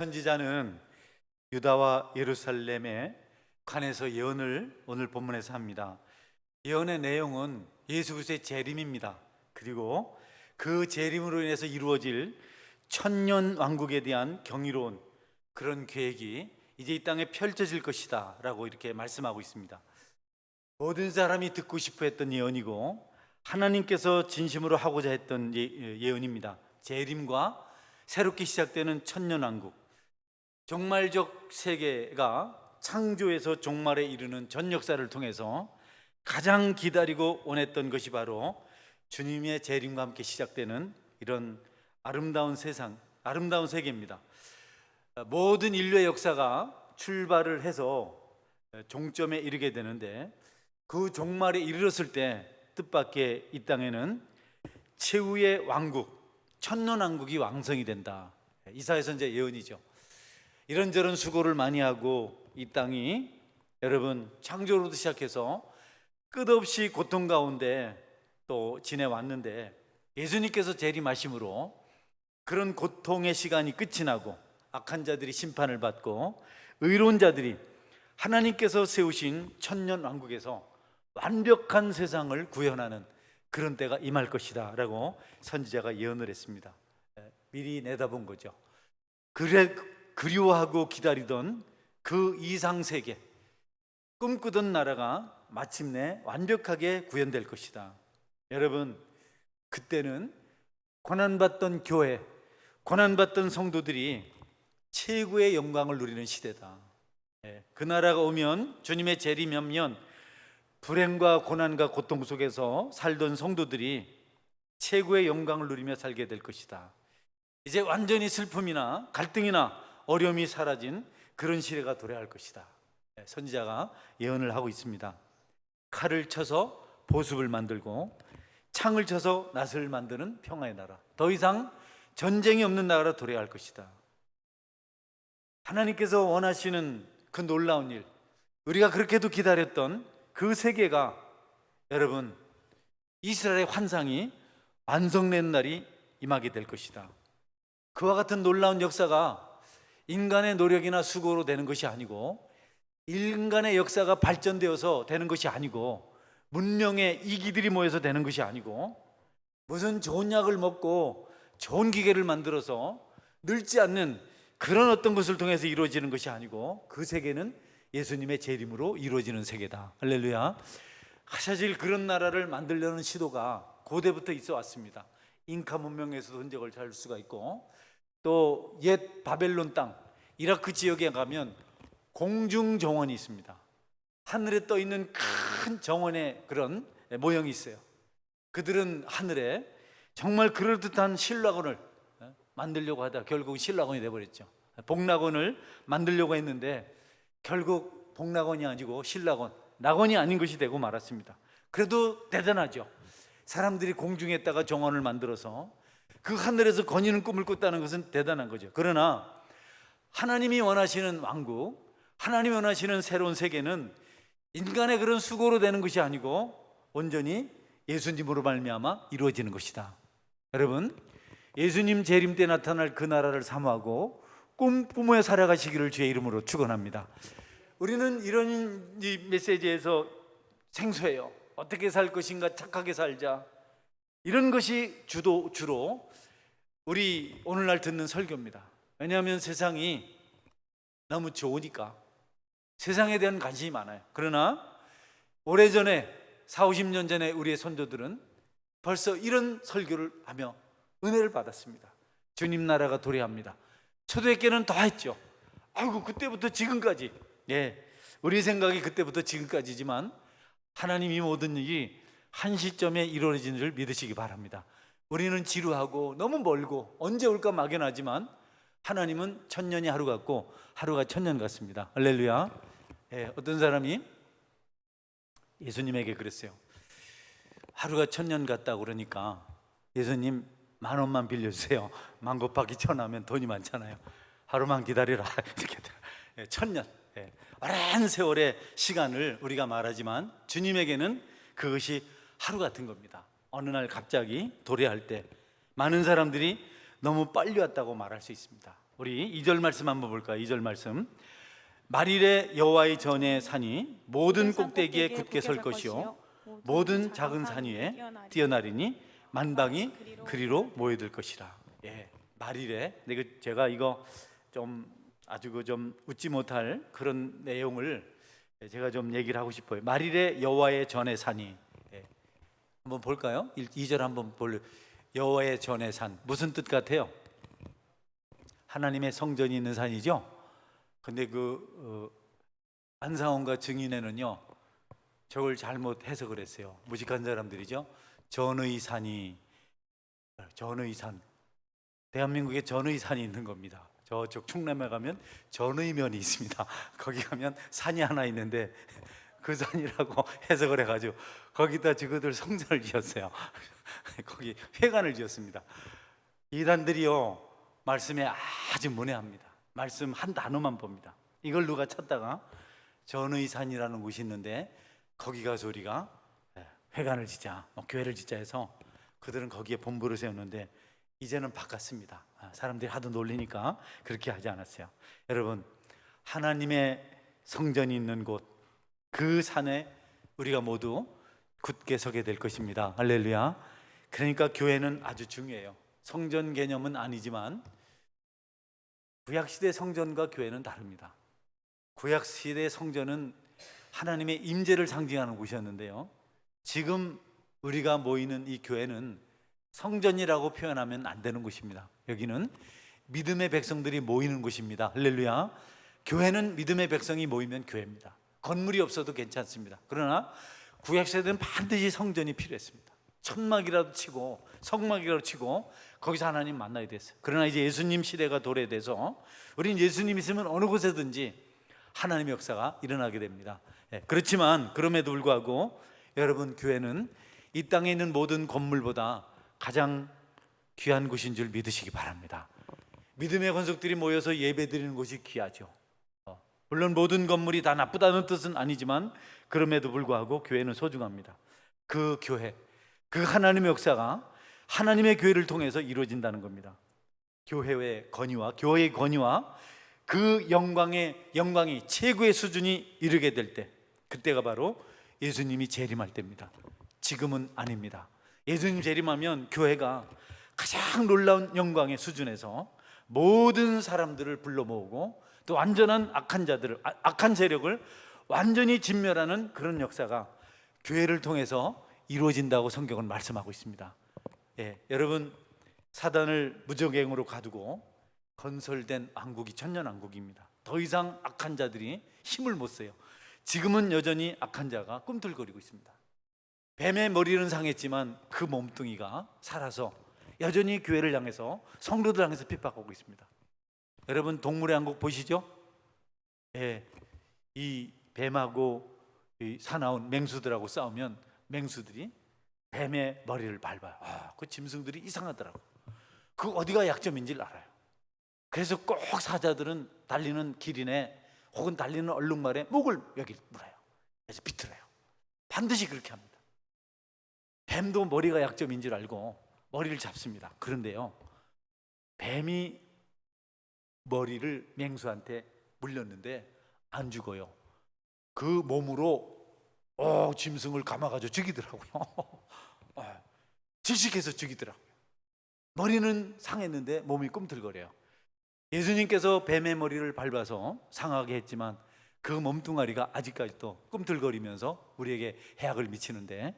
선지자는 유다와 예루살렘에 관해서 예언을 오늘 본문에서 합니다. 예언의 내용은 예수 그리스도의 재림입니다. 그리고 그 재림으로 인해서 이루어질 천년 왕국에 대한 경이로운 그런 계획이 이제 이 땅에 펼쳐질 것이다 라고 이렇게 말씀하고 있습니다. 모든 사람이 듣고 싶어 했던 예언이고 하나님께서 진심으로 하고자 했던 예언입니다. 재림과 새롭게 시작되는 천년 왕국, 종말적 세계가 창조에서 종말에 이르는 전 역사를 통해서 가장 기다리고 원했던 것이 바로 주님의 재림과 함께 시작되는 이런 아름다운 세상, 아름다운 세계입니다. 모든 인류의 역사가 출발을 해서 종점에 이르게 되는데, 그 종말에 이르렀을 때 뜻밖의 이 땅에는 최후의 왕국, 천년왕국이 왕성이 된다. 이사야 선지자 예언이죠. 이런저런 수고를 많이 하고 이 땅이 여러분 창조로부터 시작해서 끝없이 고통 가운데 또 지내왔는데, 예수님께서 재림하심으로 그런 고통의 시간이 끝이 나고 악한 자들이 심판을 받고 의로운 자들이 하나님께서 세우신 천년 왕국에서 완벽한 세상을 구현하는 그런 때가 임할 것이다 라고 선지자가 예언을 했습니다. 미리 내다본 거죠. 그리워하고 기다리던 그 이상세계, 꿈꾸던 나라가 마침내 완벽하게 구현될 것이다. 여러분, 그때는 고난받던 교회, 고난받던 성도들이 최고의 영광을 누리는 시대다. 그 나라가 오면, 주님의 재림이면 불행과 고난과 고통 속에서 살던 성도들이 최고의 영광을 누리며 살게 될 것이다. 이제 완전히 슬픔이나 갈등이나 어려움이 사라진 그런 시대가 도래할 것이다. 선지자가 예언을 하고 있습니다. 칼을 쳐서 보습을 만들고 창을 쳐서 낫을 만드는 평화의 나라, 더 이상 전쟁이 없는 나라로 도래할 것이다. 하나님께서 원하시는 그 놀라운 일, 우리가 그렇게도 기다렸던 그 세계가 여러분 이스라엘의 환상이 완성된 날이 임하게 될 것이다. 그와 같은 놀라운 역사가 인간의 노력이나 수고로 되는 것이 아니고, 인간의 역사가 발전되어서 되는 것이 아니고, 문명의 이기들이 모여서 되는 것이 아니고, 무슨 좋은 약을 먹고 좋은 기계를 만들어서 늙지 않는 그런 어떤 것을 통해서 이루어지는 것이 아니고, 그 세계는 예수님의 재림으로 이루어지는 세계다. 할렐루야. 사실 그런 나라를 만들려는 시도가 고대부터 있어 왔습니다. 잉카 문명에서도 흔적을 찾을 수가 있고, 또 옛 바벨론 땅 이라크 지역에 가면 공중 정원이 있습니다. 하늘에 떠 있는 큰 정원의 그런 모형이 있어요. 그들은 하늘에 정말 그럴듯한 신라곤을 만들려고 하다 결국 신라곤이 되어버렸죠. 복락곤을 만들려고 했는데 결국 복락곤이 아니고 신라곤, 낙원이 아닌 것이 되고 말았습니다. 그래도 대단하죠. 사람들이 공중에다가 정원을 만들어서 그 하늘에서 거니는 꿈을 꿨다는 것은 대단한 거죠. 그러나 하나님이 원하시는 왕국, 하나님이 원하시는 새로운 세계는 인간의 그런 수고로 되는 것이 아니고 온전히 예수님으로 말미암아 이루어지는 것이다. 여러분, 예수님 재림 때 나타날 그 나라를 사모하고 꿈꾸며 살아가시기를 주의 이름으로 축원합니다. 우리는 이런 메시지에서 생소해요. 어떻게 살 것인가, 착하게 살자, 이런 것이 주로 우리 오늘날 듣는 설교입니다. 왜냐하면 세상이 너무 좋으니까 세상에 대한 관심이 많아요. 그러나 오래전에 40-50년 전에 우리의 선조들은 벌써 이런 설교를 하며 은혜를 받았습니다. 주님 나라가 도래합니다. 초대교회는 더 했죠. 아이고, 그때부터 지금까지, 우리 생각이 그때부터 지금까지지만 하나님이 모든 일이 한 시점에 이루어지는 줄 믿으시기 바랍니다. 우리는 지루하고 너무 멀고 언제 올까 막연하지만 하나님은 천년이 하루 같고 하루가 천년 같습니다. 할렐루야. 어떤 사람이 예수님에게 그랬어요. 하루가 천년 같다고 그러니까 예수님 10,000원만 빌려주세요. 10,000 곱하기 1,000 하면 돈이 많잖아요. 하루만 기다리라. 이렇게 천년, 오랜 세월의 시간을 우리가 말하지만 주님에게는 그것이 하루 같은 겁니다. 어느 날 갑자기 도래할 때 많은 사람들이 너무 빨리 왔다고 말할 수 있습니다. 우리 2절 말씀 한번 볼까요? 2절 말씀. 말일에 여호와의 전에 산이 모든 꼭대기에 굳게 설 것이요 모든 작은 산 위에 뛰어나리니 만방이 그리로 모여들 것이라. 예, 말일에 제가 이거 좀 아주 좀 웃지 못할 그런 내용을 제가 좀 얘기를 하고 싶어요. 말일에 여호와의 전에 산이, 예, 한번 볼까요? 2절 한번 볼래요? 여호와의 전에 산, 무슨 뜻 같아요? 하나님의 성전이 있는 산이죠. 근데 안상원과 증인에는요 저걸 잘못 해석을 했어요. 무식한 사람들이죠. 전의 산이, 전의 산, 대한민국에 전의 산이 있는 겁니다. 저쪽 충남에 가면 전의면이 있습니다. 거기 가면 산이 하나 있는데 그 산이라고 해석을 해가지고 거기다 지그들 성전을 지었어요. 거기 회관을 지었습니다. 이단들이요 말씀에 아주 문외합니다. 말씀 한 단어만 봅니다. 이걸 누가 찾다가 전의 산이라는 곳이 있는데 거기 가서 우리가 회관을 짓자, 교회를 짓자 해서 그들은 거기에 본부를 세웠는데 이제는 바꿨습니다. 사람들이 하도 놀리니까 그렇게 하지 않았어요. 여러분, 하나님의 성전이 있는 곳, 그 산에 우리가 모두 굳게 서게 될 것입니다. 할렐루야. 그러니까 교회는 아주 중요해요. 성전 개념은 아니지만 구약시대 성전과 교회는 다릅니다. 구약시대 성전은 하나님의 임재를 상징하는 곳이었는데요, 지금 우리가 모이는 이 교회는 성전이라고 표현하면 안 되는 곳입니다. 여기는 믿음의 백성들이 모이는 곳입니다. 할렐루야. 교회는 믿음의 백성이 모이면 교회입니다. 건물이 없어도 괜찮습니다. 그러나 구약시대는 반드시 성전이 필요했습니다. 천막이라도 치고 성막이라도 치고 거기서 하나님 만나야 됐어요. 그러나 이제 예수님 시대가 도래돼서 우리는 예수님 있으면 어느 곳에든지 하나님의 역사가 일어나게 됩니다. 그렇지만 그럼에도 불구하고 여러분, 교회는 이 땅에 있는 모든 건물보다 가장 귀한 곳인 줄 믿으시기 바랍니다. 믿음의 권속들이 모여서 예배드리는 곳이 귀하죠. 물론 모든 건물이 다 나쁘다는 뜻은 아니지만 그럼에도 불구하고 교회는 소중합니다. 그 교회, 그 하나님의 역사가 하나님의 교회를 통해서 이루어진다는 겁니다. 교회의 권위와 교회의 권위와 그 영광이 최고의 수준이 이르게 될 때, 그때가 바로 예수님이 재림할 때입니다. 지금은 아닙니다. 예수님 재림하면 교회가 가장 놀라운 영광의 수준에서 모든 사람들을 불러 모으고 또 완전한 악한 세력을 완전히 진멸하는 그런 역사가 교회를 통해서 이루어진다고 성경은 말씀하고 있습니다. 여러분, 사단을 무적행으로 가두고 건설된 왕국이 천년왕국입니다. 더 이상 악한 자들이 힘을 못 써요. 지금은 여전히 악한 자가 꿈틀거리고 있습니다. 뱀의 머리는 상했지만 그 몸뚱이가 살아서 여전히 교회를 향해서, 성도들 향해서 핍박하고 있습니다. 여러분, 동물의 왕국 보시죠? 이 뱀하고 이 사나운 맹수들하고 싸우면 맹수들이 뱀의 머리를 밟아요. 그 짐승들이 이상하더라고요. 그 어디가 약점인지를 알아요. 그래서 꼭 사자들은 달리는 기린에 혹은 달리는 얼룩말에 목을 여기 물어요. 그래서 비틀어요. 반드시 그렇게 합니다. 뱀도 머리가 약점인 줄 알고 머리를 잡습니다. 그런데요, 뱀이 머리를 맹수한테 물렸는데 안 죽어요. 그 몸으로 짐승을 감아가지고 죽이더라고요. 질식해서 죽이더라고요. 머리는 상했는데 몸이 꿈틀거려요. 예수님께서 뱀의 머리를 밟아서 상하게 했지만 그 몸뚱아리가 아직까지도 꿈틀거리면서 우리에게 해악을 미치는데,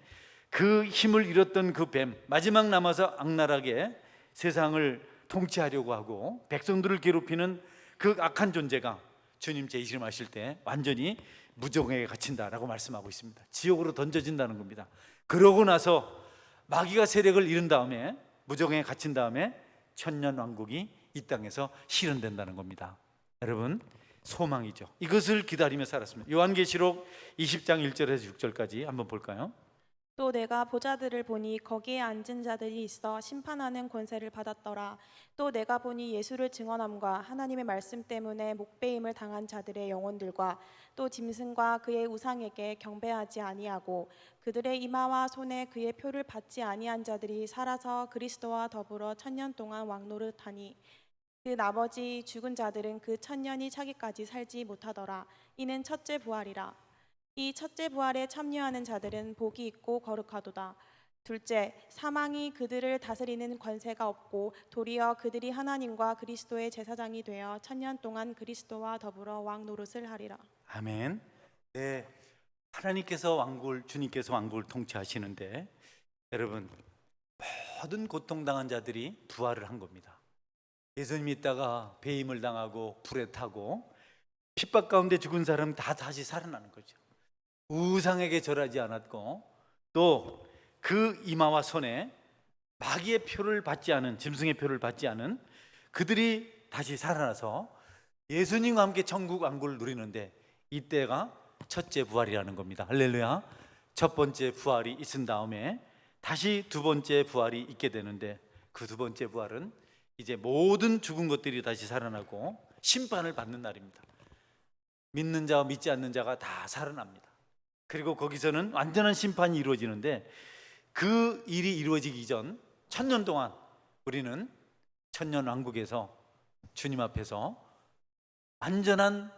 그 힘을 잃었던 그 뱀, 마지막 남아서 악랄하게 세상을 통치하려고 하고 백성들을 괴롭히는 그 악한 존재가 주님 재림하실 때 완전히 무정에 갇힌다라고 말씀하고 있습니다. 지옥으로 던져진다는 겁니다. 그러고 나서 마귀가 세력을 잃은 다음에, 무정에 갇힌 다음에 천년왕국이 이 땅에서 실현된다는 겁니다. 여러분, 소망이죠. 이것을 기다리며 살았습니다. 요한계시록 20장 1절에서 6절까지 한번 볼까요? 또 내가 보자들을 보니 거기에 앉은 자들이 있어 심판하는 권세를 받았더라. 또 내가 보니 예수를 증언함과 하나님의 말씀 때문에 목배임을 당한 자들의 영혼들과 또 짐승과 그의 우상에게 경배하지 아니하고 그들의 이마와 손에 그의 표를 받지 아니한 자들이 살아서 그리스도와 더불어 천년 동안 왕노릇하니 그 나머지 죽은 자들은 그 천년이 차기까지 살지 못하더라. 이는 첫째 부활이라. 이 첫째 부활에 참여하는 자들은 복이 있고 거룩하도다. 둘째, 사망이 그들을 다스리는 권세가 없고 도리어 그들이 하나님과 그리스도의 제사장이 되어 천년 동안 그리스도와 더불어 왕 노릇을 하리라. 아멘. 네, 하나님께서 왕국을, 주님께서 왕국을 통치하시는데 여러분, 모든 고통당한 자들이 부활을 한 겁니다. 예수님 믿다가 배임을 당하고 불에 타고 핍박 가운데 죽은 사람은 다 다시 살아나는 거죠. 우상에게 절하지 않았고 또 그 이마와 손에 마귀의 표를 받지 않은, 짐승의 표를 받지 않은 그들이 다시 살아나서 예수님과 함께 천국 왕국을 누리는데, 이때가 첫째 부활이라는 겁니다. 할렐루야. 첫 번째 부활이 있은 다음에 다시 두 번째 부활이 있게 되는데, 그 두 번째 부활은 이제 모든 죽은 것들이 다시 살아나고 심판을 받는 날입니다. 믿는 자와 믿지 않는 자가 다 살아납니다. 그리고 거기서는 완전한 심판이 이루어지는데, 그 일이 이루어지기 전 천년 동안 우리는 천년 왕국에서 주님 앞에서 완전한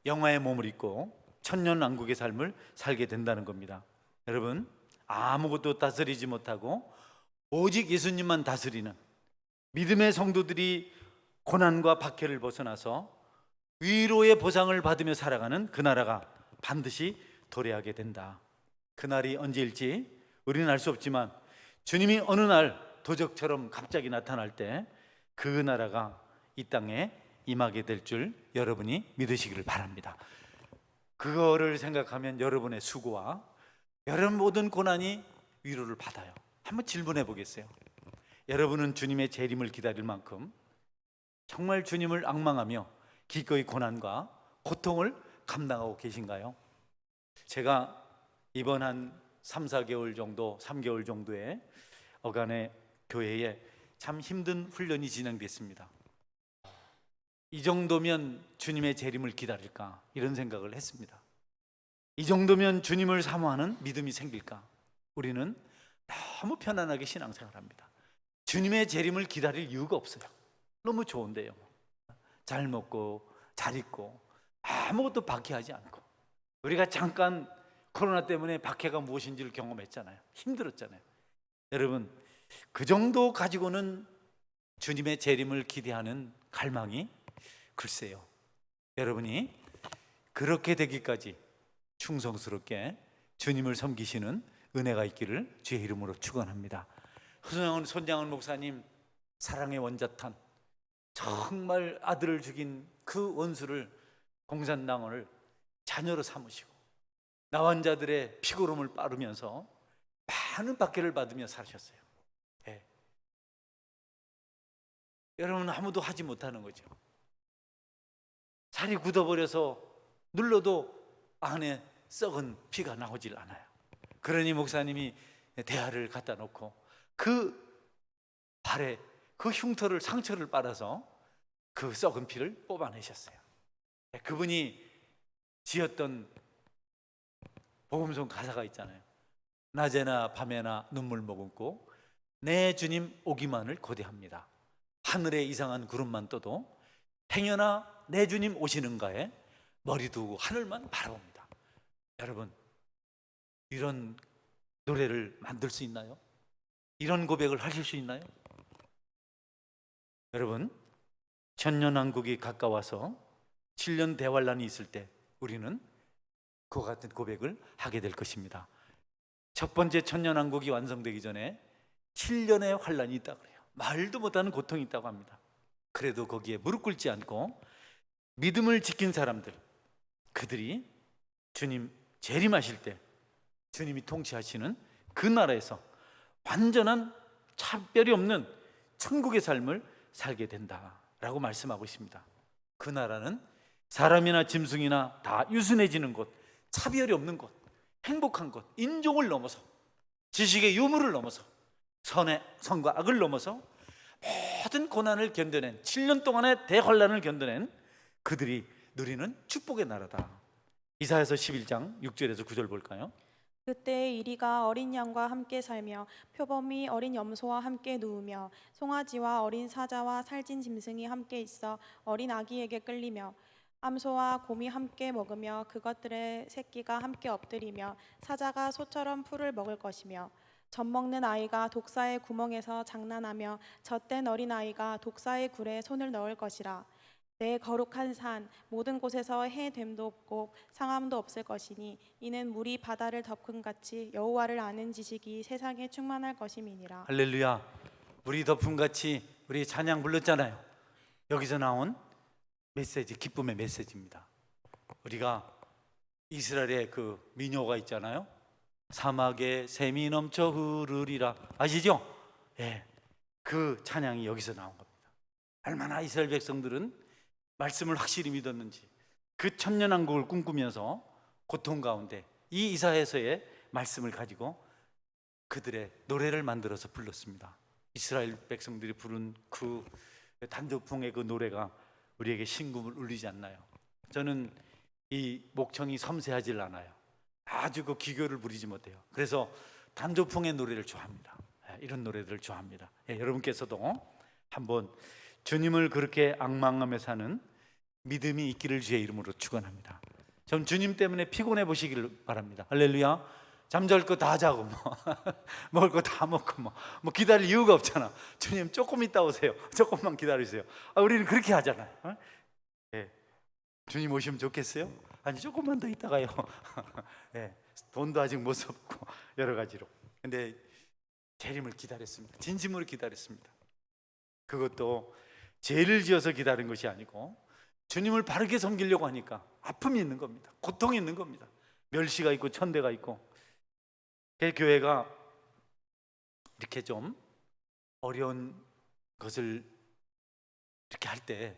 영화의 몸을 입고 천년 왕국의 삶을 살게 된다는 겁니다. 여러분, 아무것도 다스리지 못하고 오직 예수님만 다스리는 믿음의 성도들이 고난과 박해를 벗어나서 위로의 보상을 받으며 살아가는 그 나라가 반드시 도래하게 된다. 그날이 언제일지 우리는 알 수 없지만 주님이 어느 날 도적처럼 갑자기 나타날 때 그 나라가 이 땅에 임하게 될 줄 여러분이 믿으시기를 바랍니다. 그거를 생각하면 여러분의 수고와 여러분 모든 고난이 위로를 받아요. 한번 질문해 보겠어요. 여러분은 주님의 재림을 기다릴 만큼 정말 주님을 앙망하며 기꺼이 고난과 고통을 감당하고 계신가요? 제가 이번 한 3, 4개월 정도, 3개월 정도의 어간의 교회에 참 힘든 훈련이 진행됐습니다. 이 정도면 주님의 재림을 기다릴까, 이런 생각을 했습니다. 이 정도면 주님을 사모하는 믿음이 생길까? 우리는 너무 편안하게 신앙생활합니다. 주님의 재림을 기다릴 이유가 없어요. 너무 좋은데요. 잘 먹고 잘 입고 아무것도 박해하지 않고, 우리가 잠깐 코로나 때문에 박해가 무엇인지를 경험했잖아요. 힘들었잖아요. 여러분, 그 정도 가지고는 주님의 재림을 기대하는 갈망이, 글쎄요, 여러분이 그렇게 되기까지 충성스럽게 주님을 섬기시는 은혜가 있기를 주의 이름으로 축원합니다. 손양은 목사님 사랑의 원자탄, 정말 아들을 죽인 그 원수를, 공산당을 자녀로 삼으시고 나환자들의 피고름을 빠르면서 많은 박해를 받으며 사셨어요. 예. 여러분, 아무도 하지 못하는 거죠. 살이 굳어버려서 눌러도 안에 썩은 피가 나오질 않아요. 그러니 목사님이 대야를 갖다 놓고 그 발에 그 흉터를, 상처를 빨아서 그 썩은 피를 뽑아내셨어요. 그분이 지었던 복음송 가사가 있잖아요. 낮에나 밤에나 눈물 머금고 내 주님 오기만을 고대합니다. 하늘에 이상한 구름만 떠도 행여나 내 주님 오시는가에 머리 두고 하늘만 바라봅니다. 여러분, 이런 노래를 만들 수 있나요? 이런 고백을 하실 수 있나요? 여러분, 천년왕국이 가까워서 7년 대환란이 있을 때 우리는 그와 같은 고백을 하게 될 것입니다. 첫 번째 천년왕국이 완성되기 전에 7년의 환란이 있다고 그래요. 말도 못하는 고통이 있다고 합니다. 그래도 거기에 무릎 꿇지 않고 믿음을 지킨 사람들, 그들이 주님 재림하실 때 주님이 통치하시는 그 나라에서 완전한 차별이 없는 천국의 삶을 살게 된다라고 말씀하고 있습니다. 그 나라는 사람이나 짐승이나 다 유순해지는 곳, 차별이 없는 곳, 행복한 곳, 인종을 넘어서, 지식의 유무를 넘어서, 선과 악을 넘어서 모든 고난을 견뎌낸, 7년 동안의 대환란을 견뎌낸 그들이 누리는 축복의 나라다. 이사야서 11장 6절에서 9절 볼까요? 그때 이리가 어린 양과 함께 살며 표범이 어린 염소와 함께 누우며 송아지와 어린 사자와 살찐 짐승이 함께 있어 어린 아기에게 끌리며 암소와 곰이 함께 먹으며 그것들의 새끼가 함께 엎드리며 사자가 소처럼 풀을 먹을 것이며 젖 먹는 아이가 독사의 구멍에서 장난하며 젖된 어린 아이가 독사의 굴에 손을 넣을 것이라. 내 거룩한 산 모든 곳에서 해됨도 없고 상함도 없을 것이니 이는 물이 바다를 덮은 같이 여호와를 아는 지식이 세상에 충만할 것임이니라. 할렐루야. 우리 덮음같이 우리 찬양 불렀잖아요. 여기서 나온 메시지, 기쁨의 메시지입니다. 우리가 이스라엘의 그 민요가 있잖아요. 사막에 샘이 넘쳐 흐르리라, 아시죠? 예, 그 찬양이 여기서 나온 겁니다. 얼마나 이스라엘 백성들은 말씀을 확실히 믿었는지, 그 천년왕국을 꿈꾸면서 고통 가운데 이 이사야서의 말씀을 가지고 그들의 노래를 만들어서 불렀습니다. 이스라엘 백성들이 부른 그 단조풍의 그 노래가 우리에게 신금을 울리지 않나요? 저는 이 목청이 섬세하질 않아요. 아주 그 기교를 부리지 못해요. 그래서 단조풍의 노래를 좋아합니다. 이런 노래들을 좋아합니다. 여러분께서도 한번 주님을 그렇게 앙망하며 사는 믿음이 있기를 주의 이름으로 축원합니다. 전 주님 때문에 피곤해 보시기를 바랍니다. 할렐루야. 잠잘 거 다 자고 먹을 거 다 먹고 뭐 기다릴 이유가 없잖아. 주님 조금 있다 오세요. 조금만 기다리세요. 우리는 그렇게 하잖아요. 주님 오시면 좋겠어요? 아니 조금만 더 있다가요. 돈도 아직 못 썼고 여러 가지로. 근데 재림을 기다렸습니다. 진심으로 기다렸습니다. 그것도 죄를 지어서 기다린 것이 아니고 주님을 바르게 섬기려고 하니까 아픔이 있는 겁니다. 고통이 있는 겁니다. 멸시가 있고 천대가 있고. 교회가 이렇게 좀 어려운 것을 이렇게 할 때,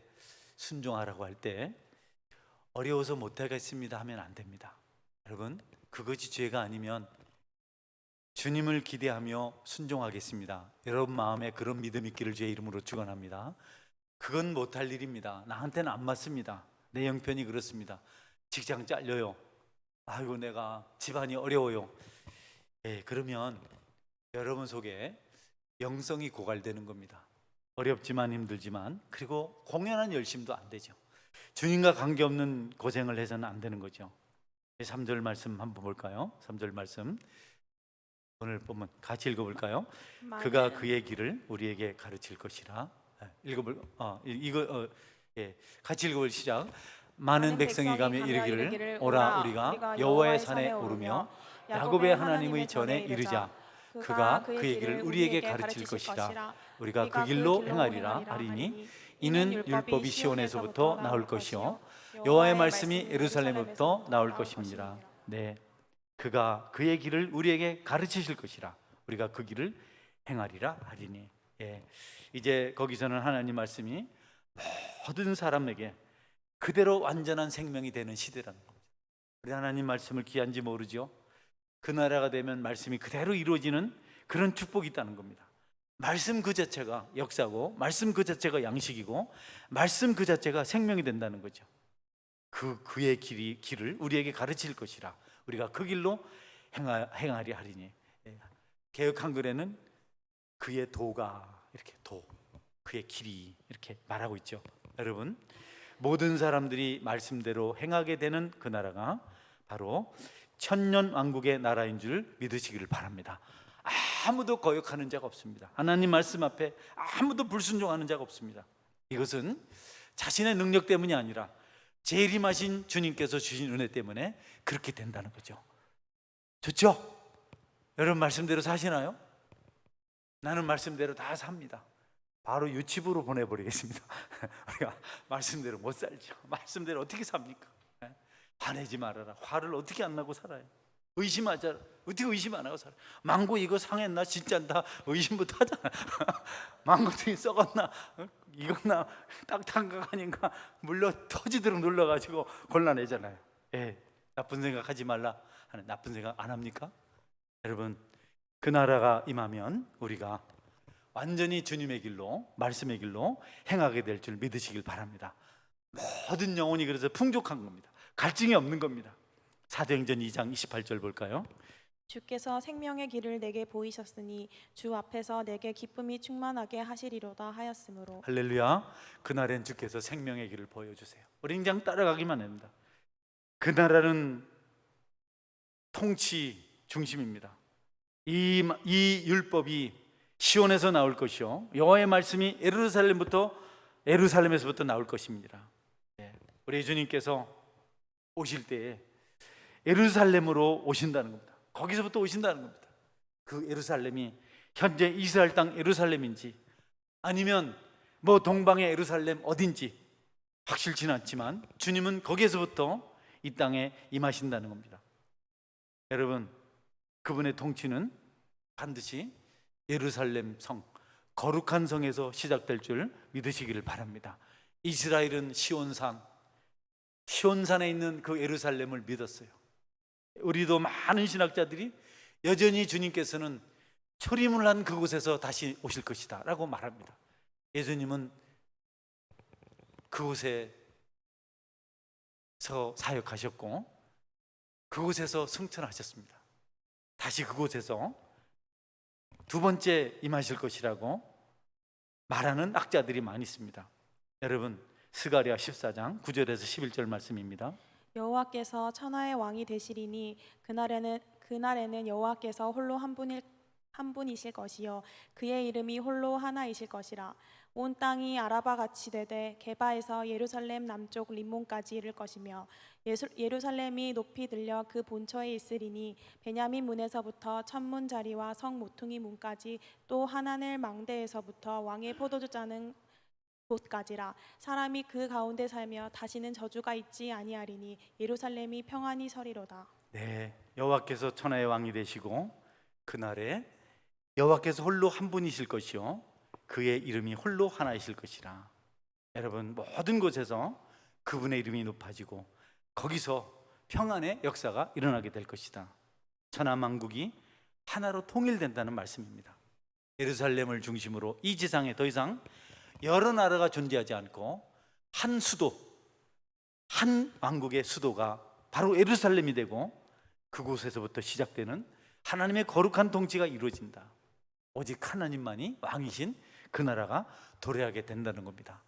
순종하라고 할 때 어려워서 못하겠습니다 하면 안 됩니다. 여러분, 그것이 죄가 아니면 주님을 기대하며 순종하겠습니다, 여러분 마음에 그런 믿음 있기를 주의 이름으로 축원합니다. 그건 못할 일입니다. 나한테는 안 맞습니다. 내 형편이 그렇습니다. 직장 잘려요. 아이고 내가 집안이 어려워요. 그러면 여러분 속에 영성이 고갈되는 겁니다. 어렵지만 힘들지만, 그리고 공연한 열심도 안 되죠. 주님과 관계없는 고생을 해서는 안 되는 거죠. 3절 말씀 한번 볼까요? 3절 말씀 오늘 보면 같이 읽어볼까요? 그가 그의 길을 우리에게 가르칠 것이라. 같이 읽어볼 시작. 많은 백성이 가며 이르기를 오라 우리가 여호와의 산에 오르며 야곱의 하나님의 전에 이르자. 그가 그의 길을 우리에게 가르칠 것이라. 우리가 그 길로 행하리라 하리니 이는 율법이 시온에서부터 나올 것이요 여호와의 말씀이 예루살렘부터 나올 것입니다. 네, 그가 그의 길을 우리에게 가르치실 것이라. 우리가 그 길을 행하리라 하리니. 이제 거기서는 하나님 말씀이 모든 사람에게 그대로 완전한 생명이 되는 시대라는 겁니다. 우리 하나님 말씀을 귀한지 모르죠. 그 나라가 되면 말씀이 그대로 이루어지는 그런 축복이 있다는 겁니다. 말씀 그 자체가 역사고, 말씀 그 자체가 양식이고, 말씀 그 자체가 생명이 된다는 거죠. 그의 길을 우리에게 가르칠 것이라. 우리가 그 길로 행하리 하리니. 개역 한글에는 그의 도가 이렇게 그의 길이 이렇게 말하고 있죠. 여러분, 모든 사람들이 말씀대로 행하게 되는 그 나라가 바로 천년 왕국의 나라인 줄 믿으시기를 바랍니다. 아무도 거역하는 자가 없습니다. 하나님 말씀 앞에 아무도 불순종하는 자가 없습니다. 이것은 자신의 능력 때문이 아니라 재림하신 주님께서 주신 은혜 때문에 그렇게 된다는 거죠. 좋죠? 여러분 말씀대로 사시나요? 나는 말씀대로 다 삽니다. 바로 유치부로 보내버리겠습니다. 우리가 말씀대로 못 살죠. 말씀대로 어떻게 삽니까? 화내지 말아라. 화를 어떻게 안 나고 살아요? 의심하자. 어떻게 의심 안 하고 살아요? 망고 이거 상했나? 진짜다. 의심부터 하잖아. 망고등이 썩었나? 익었나? 딱 탄각하니까 물러 터지도록 눌러가지고 골라내잖아요. 나쁜 생각하지 말라 하는 나쁜 생각 안 합니까? 여러분, 그 나라가 임하면 우리가 완전히 주님의 길로, 말씀의 길로 행하게 될 줄 믿으시길 바랍니다. 모든 영혼이 그래서 풍족한 겁니다. 갈증이 없는 겁니다. 사도행전 2장 28절 볼까요? 주께서 생명의 길을 내게 보이셨으니 주 앞에서 내게 기쁨이 충만하게 하시리로다 하였으므로. 할렐루야. 그날엔 주께서 생명의 길을 보여주세요. 우리 그냥 따라가기만 합니다. 그 나라는 통치 중심입니다. 이 율법이 시온에서 나올 것이요, 여호와의 말씀이 예루살렘에서부터 나올 것입니다. 우리 주님께서 오실 때에 예루살렘으로 오신다는 겁니다. 거기서부터 오신다는 겁니다. 그 예루살렘이 현재 이스라엘 땅 예루살렘인지 아니면 뭐 동방의 예루살렘 어딘지 확실치는 않지만 주님은 거기에서부터 이 땅에 임하신다는 겁니다. 여러분, 그분의 통치는 반드시 예루살렘 성, 거룩한 성에서 시작될 줄 믿으시기를 바랍니다. 이스라엘은 시온산에 있는 그 예루살렘을 믿었어요. 우리도 많은 신학자들이 여전히 주님께서는 초림을 한 그곳에서 다시 오실 것이다 라고 말합니다. 예수님은 그곳에서 사역하셨고 그곳에서 승천하셨습니다. 다시 그곳에서 두 번째 임하실 것이라고 말하는 학자들이 많이 있습니다. 여러분, 스가랴 14장 9절에서 11절 말씀입니다. 여호와께서 천하의 왕이 되시리니 그날에는 여호와께서 홀로 한 분이실 것이요 그의 이름이 홀로 하나이실 것이라. 온 땅이 아라바 같이 되되 게바에서 예루살렘 남쪽 림몬까지 이를 것이며 예루살렘이 높이 들려 그 본처에 있으리니 베냐민 문에서부터 천문 자리와 성 모퉁이 문까지 또 하나넬 망대에서부터 왕의 포도주 짜는 곳까지라. 사람이 그 가운데 살며 다시는 저주가 있지 아니하리니 예루살렘이 평안히 서리로다. 네, 여호와께서 천하의 왕이 되시고 그날에 여호와께서 홀로 한 분이실 것이요 그의 이름이 홀로 하나이실 것이라. 여러분, 모든 곳에서 그분의 이름이 높아지고 거기서 평안의 역사가 일어나게 될 것이다. 천하 만국이 하나로 통일된다는 말씀입니다. 예루살렘을 중심으로 이 지상에 더 이상 여러 나라가 존재하지 않고 한 수도, 한 왕국의 수도가 바로 예루살렘이 되고 그곳에서부터 시작되는 하나님의 거룩한 통치가 이루어진다. 오직 하나님만이 왕이신 그 나라가 도래하게 된다는 겁니다.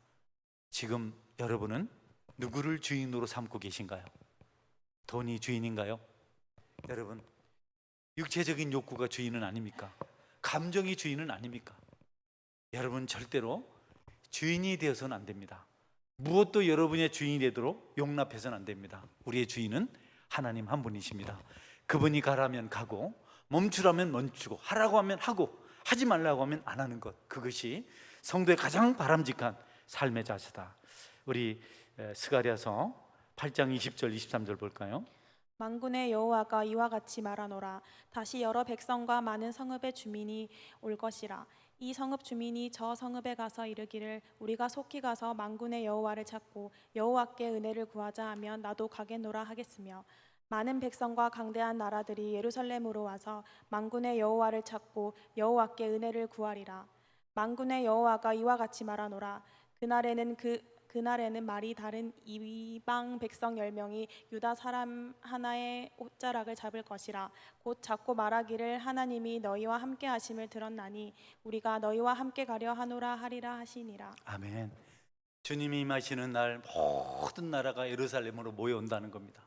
지금 여러분은 누구를 주인으로 삼고 계신가요? 돈이 주인인가요? 여러분, 육체적인 욕구가 주인은 아닙니까? 감정이 주인은 아닙니까? 여러분, 절대로 주인이 되어서는 안 됩니다. 무엇도 여러분의 주인이 되도록 용납해서는 안 됩니다. 우리의 주인은 하나님 한 분이십니다. 그분이 가라면 가고 멈추라면 멈추고 하라고 하면 하고 하지 말라고 하면 안 하는 것, 그것이 성도의 가장 바람직한 삶의 자세다. 우리 스가랴서 8장 20절 23절 볼까요? 만군의 여호와가 이와 같이 말하노라. 다시 여러 백성과 많은 성읍의 주민이 올 것이라. 이 성읍 주민이 저 성읍에 가서 이르기를 우리가 속히 가서 만군의 여호와를 찾고 여호와께 은혜를 구하자 하면 나도 가겠노라 하겠으며, 많은 백성과 강대한 나라들이 예루살렘으로 와서 만군의 여호와를 찾고 여호와께 은혜를 구하리라. 만군의 여호와가 이와 같이 말하노라. 그날에는 말이 다른 이방 백성 10명이 유다 사람 하나의 옷자락을 잡을 것이라. 곧 잡고 말하기를 하나님이 너희와 함께 하심을 들었나니 우리가 너희와 함께 가려 하노라 하리라 하시니라. 아멘. 주님이 임하시는 날 모든 나라가 예루살렘으로 모여온다는 겁니다.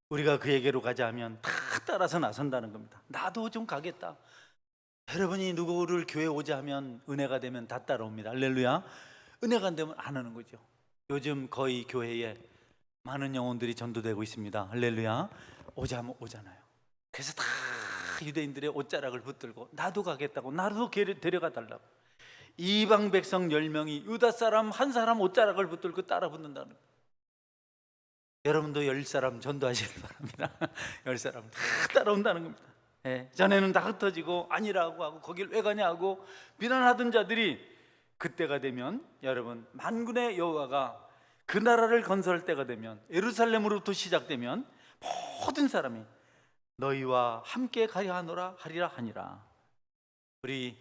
우리가 그에게로 가자 하면 다 따라서 나선다는 겁니다. 나도 좀 가겠다. 여러분이 누구를 교회 오자 하면 은혜가 되면 다 따라옵니다. 할렐루야. 은혜가 안 되면 안 하는 거죠. 요즘 거의 교회에 많은 영혼들이 전도되고 있습니다. 할렐루야. 오자 하면 오잖아요. 그래서 다 유대인들의 옷자락을 붙들고 나도 가겠다고, 나도 데려가 달라고. 이방 백성 10명이 유다 사람 한 사람 옷자락을 붙들고 따라 붙는다는 거예요. 여러분도 10사람 전도하시길 바랍니다. 10사람 다 따라온다는 겁니다. 전에는 다 흩어지고 아니라고 하고 거길 왜 가냐고 비난하던 자들이 그때가 되면, 여러분, 만군의 여호와가 그 나라를 건설할 때가 되면, 예루살렘으로부터 시작되면 모든 사람이 너희와 함께 가려 하노라 하리라 하니라. 우리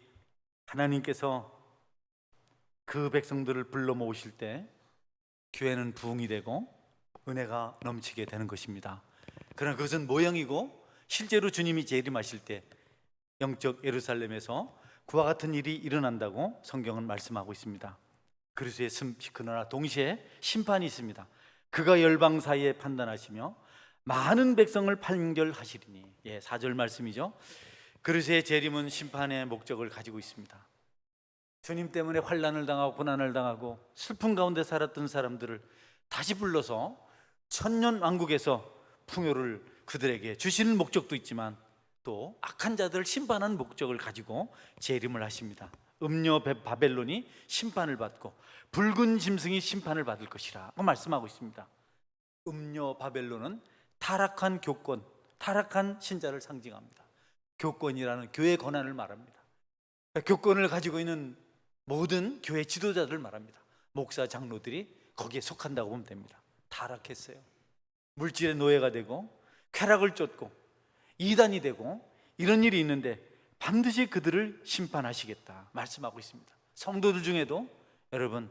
하나님께서 그 백성들을 불러 모으실 때 교회는 부흥이 되고 은혜가 넘치게 되는 것입니다. 그러나 그것은 모형이고 실제로 주님이 재림하실 때 영적 예루살렘에서 그와 같은 일이 일어난다고 성경은 말씀하고 있습니다. 그리스도의 그러나 동시에 심판이 있습니다. 그가 열방 사이에 판단하시며 많은 백성을 판결하시리니, 4절 말씀이죠. 그리스도의 재림은 심판의 목적을 가지고 있습니다. 주님 때문에 환난을 당하고 고난을 당하고 슬픔 가운데 살았던 사람들을 다시 불러서 천년 왕국에서 풍요를 그들에게 주시는 목적도 있지만 또 악한 자들을 심판하는 목적을 가지고 재림을 하십니다. 음녀 바벨론이 심판을 받고 붉은 짐승이 심판을 받을 것이라고 말씀하고 있습니다. 음녀 바벨론은 타락한 교권, 타락한 신자를 상징합니다. 교권이라는 교회 권한을 말합니다. 교권을 가지고 있는 모든 교회 지도자들을 말합니다. 목사, 장로들이 거기에 속한다고 보면 됩니다. 타락했어요. 물질의 노예가 되고 쾌락을 쫓고 이단이 되고 이런 일이 있는데 반드시 그들을 심판하시겠다 말씀하고 있습니다. 성도들 중에도 여러분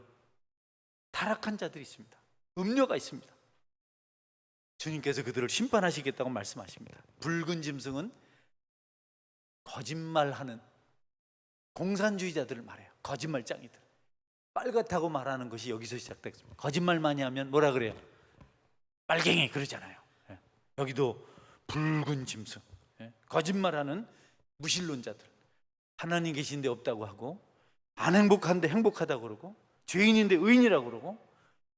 타락한 자들이 있습니다. 음료가 있습니다. 주님께서 그들을 심판하시겠다고 말씀하십니다. 붉은 짐승은 거짓말하는 공산주의자들을 말해요. 거짓말쟁이들. 빨갛다고 말하는 것이 여기서 시작됐습니다. 거짓말 많이 하면 뭐라 그래요? 빨갱이 그러잖아요. 여기도 붉은 짐승, 거짓말하는 무신론자들, 하나님 계신데 없다고 하고 안 행복한데 행복하다고 그러고 죄인인데 의인이라고 그러고,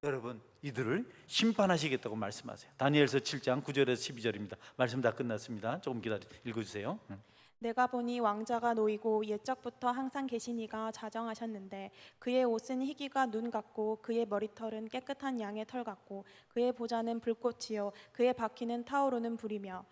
여러분 이들을 심판하시겠다고 말씀하세요. 다니엘서 7장 9절에서 12절입니다. 말씀 다 끝났습니다. 조금 기다려 읽어주세요. 내가 보니 왕자가 놓이고 옛적부터 항상 계시니가 자정하셨는데 그의 옷은 희기가 눈 같고 그의 머리털은 깨끗한 양의 털 같고 그의 보좌는 불꽃이요 그의 바퀴는 타오르는 불이며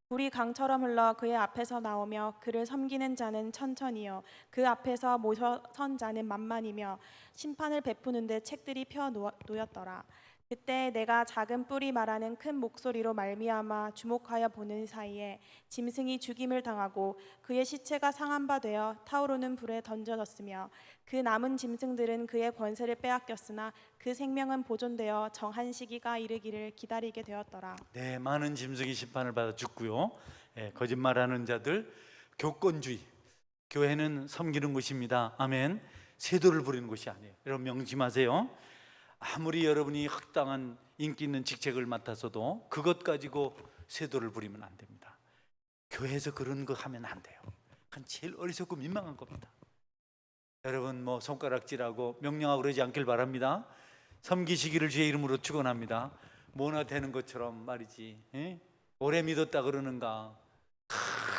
불이 강처럼 흘러 그의 앞에서 나오며 그를 섬기는 자는 천천히요 그 앞에서 모셔선 자는 만만이며 심판을 베푸는데 책들이 펴 놓였더라. 그때 내가 작은 뿔이 말하는 큰 목소리로 말미암아 주목하여 보는 사이에 짐승이 죽임을 당하고 그의 시체가 상한 바 되어 타오르는 불에 던져졌으며 그 남은 짐승들은 그의 권세를 빼앗겼으나 그 생명은 보존되어 정한 시기가 이르기를 기다리게 되었더라. 네, 많은 짐승이 심판을 받아 죽고요. 거짓말하는 자들, 교권주의. 교회는 섬기는 곳입니다. 아멘. 세도를 부리는 곳이 아니에요. 여러분 명심하세요. 아무리 여러분이 흑당한 인기 있는 직책을 맡아서도 그것 가지고 세도를 부리면 안 됩니다. 교회에서 그런 거 하면 안 돼요. 그건 제일 어리석고 민망한 겁니다. 여러분 뭐 손가락질하고 명령하고 그러지 않길 바랍니다. 섬기시기를 주의 이름으로 축원합니다. 뭐나 되는 것처럼 말이지, 오래 믿었다 그러는가.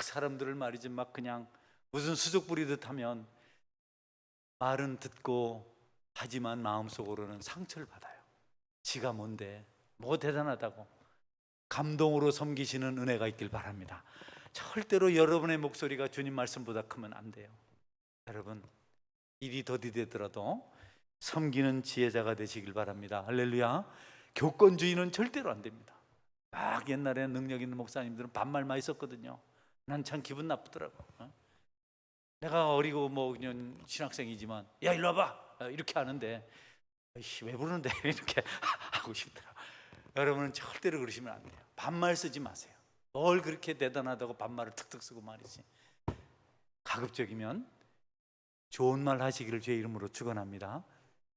사람들을 말이지 막 그냥 무슨 수족 부리듯 하면 말은 듣고 하지만 마음속으로는 상처를 받아요. 지가 뭔데 뭐 대단하다고. 감동으로 섬기시는 은혜가 있길 바랍니다. 절대로 여러분의 목소리가 주님 말씀보다 크면 안 돼요. 여러분 일이 더디되더라도 섬기는 지혜자가 되시길 바랍니다. 할렐루야. 교권주의는 절대로 안 됩니다. 막 옛날에 능력 있는 목사님들은 반말 많이 썼거든요. 난 참 기분 나쁘더라고. 내가 어리고 뭐 그냥 신학생이지만 야 일로 와봐 이렇게 하는데 왜 부르는데 이렇게 하고 싶더라고. 여러분은 절대로 그러시면 안 돼요. 반말 쓰지 마세요. 뭘 그렇게 대단하다고 반말을 툭툭 쓰고 말이지. 가급적이면 좋은 말 하시기를 주의 이름으로 축원합니다.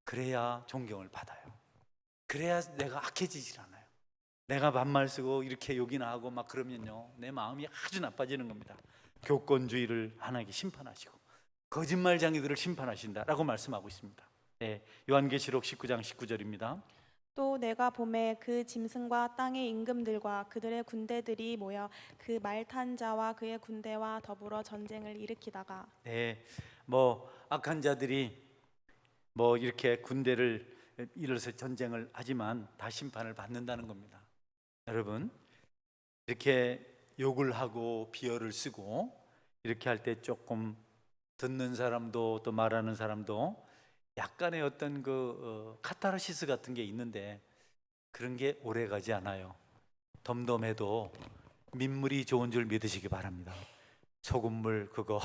그래야 존경을 받아요. 그래야 내가 악해지질 않아요. 내가 반말 쓰고 이렇게 욕이나 하고 막 그러면요 내 마음이 아주 나빠지는 겁니다. 교권주의를 하나님께 심판하시고 거짓말쟁이들을 심판하신다라고 말씀하고 있습니다. 요한계시록 19장 19절입니다. 또 내가 봄에 그 짐승과 땅의 임금들과 그들의 군대들이 모여 그 말 탄 자와 그의 군대와 더불어 전쟁을 일으키다가, 뭐 악한 자들이 뭐 이렇게 군대를 일어서 전쟁을 하지만 다 심판을 받는다는 겁니다. 여러분 이렇게 욕을 하고 비열을 쓰고 이렇게 할 때 조금 듣는 사람도 또 말하는 사람도 약간의 어떤 카타르시스 같은 게 있는데 그런 게 오래 가지 않아요. 덤덤해도 민물이 좋은 줄 믿으시기 바랍니다. 소금물 그거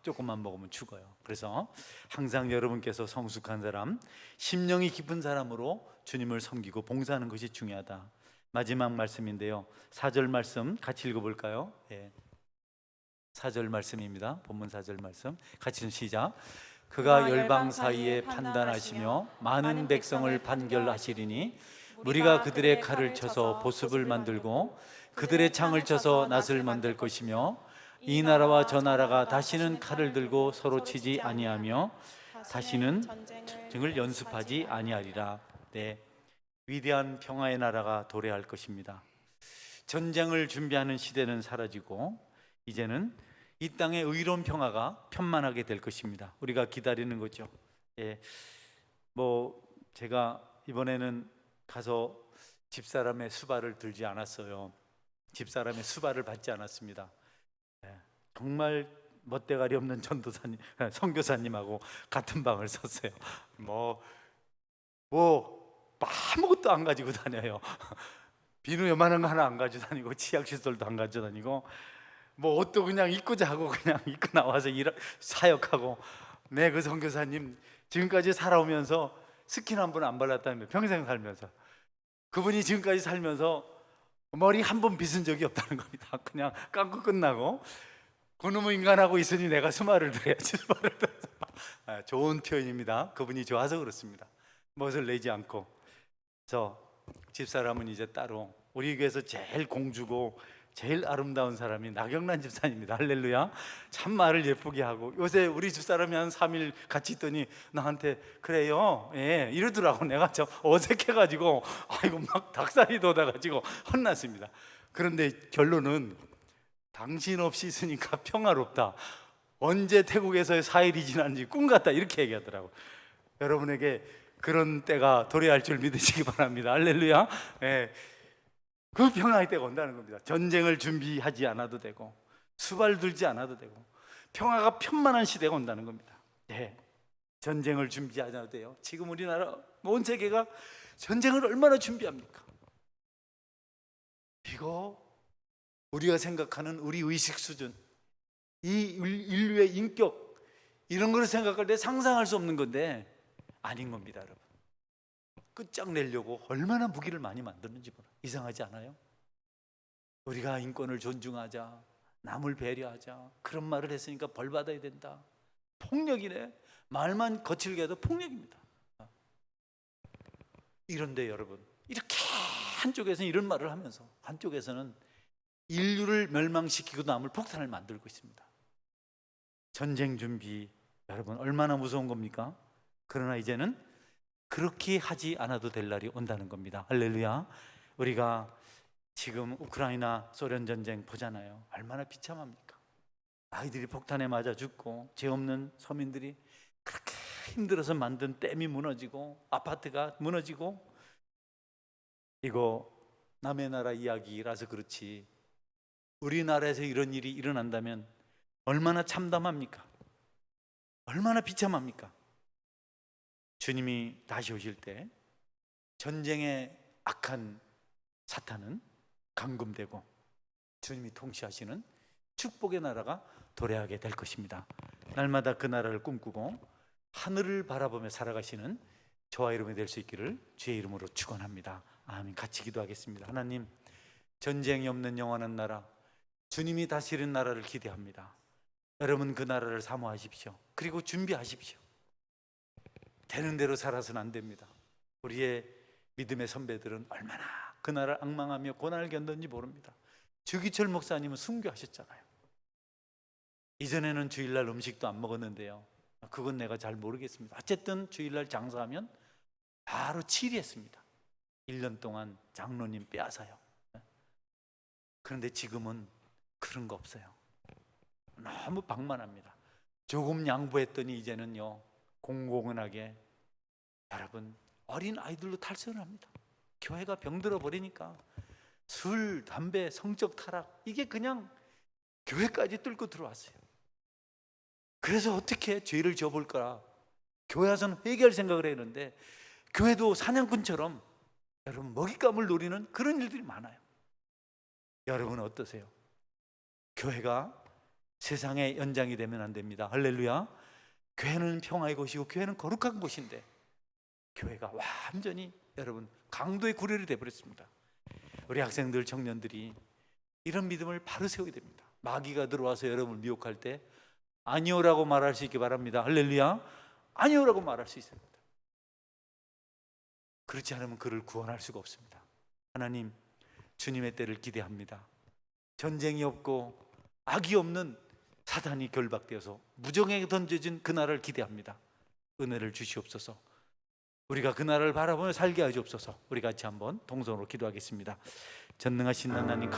조금만 먹으면 죽어요. 그래서 항상 여러분께서 성숙한 사람, 심령이 깊은 사람으로 주님을 섬기고 봉사하는 것이 중요하다. 마지막 말씀인데요. 4절 말씀 같이 읽어볼까요? 예. 4절 말씀입니다. 본문 4절 말씀 같이 시작. 그가 열방 사이에 판단하시며 많은 백성을 판결하시리니 무리가 그들의 칼을 쳐서 보습을 만들고 그들의 창을 쳐서 낫을 만들 것이며 이 나라와 저 나라가 다시는 칼을 들고 서로 치지 아니하며 다시는 전쟁을 연습하지 아니하리라. 네, 위대한 평화의 나라가 도래할 것입니다. 전쟁을 준비하는 시대는 사라지고 이제는 이 땅의 의로운 평화가 편만하게 될 것입니다. 우리가 기다리는 거죠. 예, 뭐 제가 이번에는 가서 집사람의 수발을 들지 않았어요. 집사람의 수발을 받지 않았습니다. 예, 정말 멋대가리 없는 전도사님, 선교사님하고 같은 방을 썼어요. 뭐 아무것도 안 가지고 다녀요. 비누 요만한 거 하나 안 가지고 다니고 치약 시설도 안 가지고 다니고 뭐 옷도 그냥 입고 자고 그냥 입고 나와서 사역하고. 네, 그 선교사님 지금까지 살아오면서 스킨 한 번 안 발랐다며, 평생 살면서. 그분이 지금까지 살면서 머리 한 번 빗은 적이 없다는 겁니다. 그냥 감고 끝나고 그놈의 인간하고 있으니 내가 수말을 들어야지. 수말을 들어서. 좋은 표현입니다. 그분이 좋아서 그렇습니다. 멋을 내지 않고. 저 집사람은 이제 따로, 우리 교회에서 제일 공주고 제일 아름다운 사람이 나경란 집사님입니다. 할렐루야. 참 말을 예쁘게 하고, 요새 우리 집사람이 한 3일 같이 있더니 나한테 그래요, 예, 이러더라고. 내가 좀 어색해가지고 아이고 막 닭살이 돋아가지고 혼났습니다. 그런데 결론은 당신 없이 있으니까 평화롭다. 언제 태국에서의 4일이 지났는지 꿈 같다, 이렇게 얘기하더라고. 여러분에게 그런 때가 도래할 줄 믿으시기 바랍니다. 할렐루야. 예. 그 평화의 때가 온다는 겁니다. 전쟁을 준비하지 않아도 되고 수발 들지 않아도 되고 평화가 편만한 시대가 온다는 겁니다. 예. 전쟁을 준비하지 않아도 돼요. 지금 우리나라 온 세계가 전쟁을 얼마나 준비합니까? 이거 우리가 생각하는 우리 의식 수준, 이 인류의 인격, 이런 걸 생각할 때 상상할 수 없는 건데 아닌 겁니다, 여러분. 끝장내려고 얼마나 무기를 많이 만드는지 몰라. 이상하지 않아요? 우리가 인권을 존중하자, 남을 배려하자, 그런 말을 했으니까 벌 받아야 된다. 폭력이네. 말만 거칠게 해도 폭력입니다. 이런데 여러분, 이렇게 한쪽에서는 이런 말을 하면서 한쪽에서는 인류를 멸망시키고 남을 폭탄을 만들고 있습니다. 전쟁 준비, 여러분 얼마나 무서운 겁니까? 그러나 이제는 그렇게 하지 않아도 될 날이 온다는 겁니다. 할렐루야. 우리가 지금 우크라이나 소련 전쟁 보잖아요. 얼마나 비참합니까? 아이들이 폭탄에 맞아 죽고 죄 없는 서민들이 그렇게 힘들어서 만든 댐이 무너지고 아파트가 무너지고. 이거 남의 나라 이야기라서 그렇지 우리나라에서 이런 일이 일어난다면 얼마나 참담합니까? 얼마나 비참합니까? 주님이 다시 오실 때 전쟁의 악한 사탄은 감금되고 주님이 통치하시는 축복의 나라가 도래하게 될 것입니다. 날마다 그 나라를 꿈꾸고 하늘을 바라보며 살아가시는 저와 여러분이 될 수 있기를 주의 이름으로 축원합니다. 아멘. 같이 기도하겠습니다. 하나님, 전쟁이 없는 영원한 나라, 주님이 다스리는 나라를 기대합니다. 여러분 그 나라를 사모하십시오. 그리고 준비하십시오. 되는 대로 살아서는 안 됩니다. 우리의 믿음의 선배들은 얼마나 그 나라를 앙망하며 고난을 견뎠는지 모릅니다. 주기철 목사님은 순교하셨잖아요. 이전에는 주일날 음식도 안 먹었는데요, 그건 내가 잘 모르겠습니다. 어쨌든 주일날 장사하면 바로 치리했습니다. 1년 동안 장로님 빼앗아요. 그런데 지금은 그런 거 없어요. 너무 방만합니다. 조금 양보했더니 이제는요 공공연하게 여러분 어린 아이들로 탈선을 합니다. 교회가 병들어 버리니까 술, 담배, 성적 타락, 이게 그냥 교회까지 뚫고 들어왔어요. 그래서 어떻게 죄를 지어볼까? 교회 와서는 회개할 생각을 했는데 교회도 사냥꾼처럼 여러분 먹잇감을 노리는 그런 일들이 많아요. 여러분은 어떠세요? 교회가 세상의 연장이 되면 안 됩니다. 할렐루야. 교회는 평화의 곳이고 교회는 거룩한 곳인데 교회가 완전히 여러분 강도의 구렬이 되어버렸습니다. 우리 학생들, 청년들이 이런 믿음을 바로 세우게 됩니다. 마귀가 들어와서 여러분을 미혹할 때 아니오라고 말할 수 있게 바랍니다. 할렐루야. 아니오라고 말할 수 있습니다. 그렇지 않으면 그를 구원할 수가 없습니다. 하나님, 주님의 때를 기대합니다. 전쟁이 없고 악이 없는 사단이 결박되어서 무정에게 던져진 그날을 기대합니다. 은혜를 주시옵소서. 우리가 그날을 바라보며 살게 하시옵소서. 우리 같이 한번 동성으로 기도하겠습니다. 전능하신 하나님,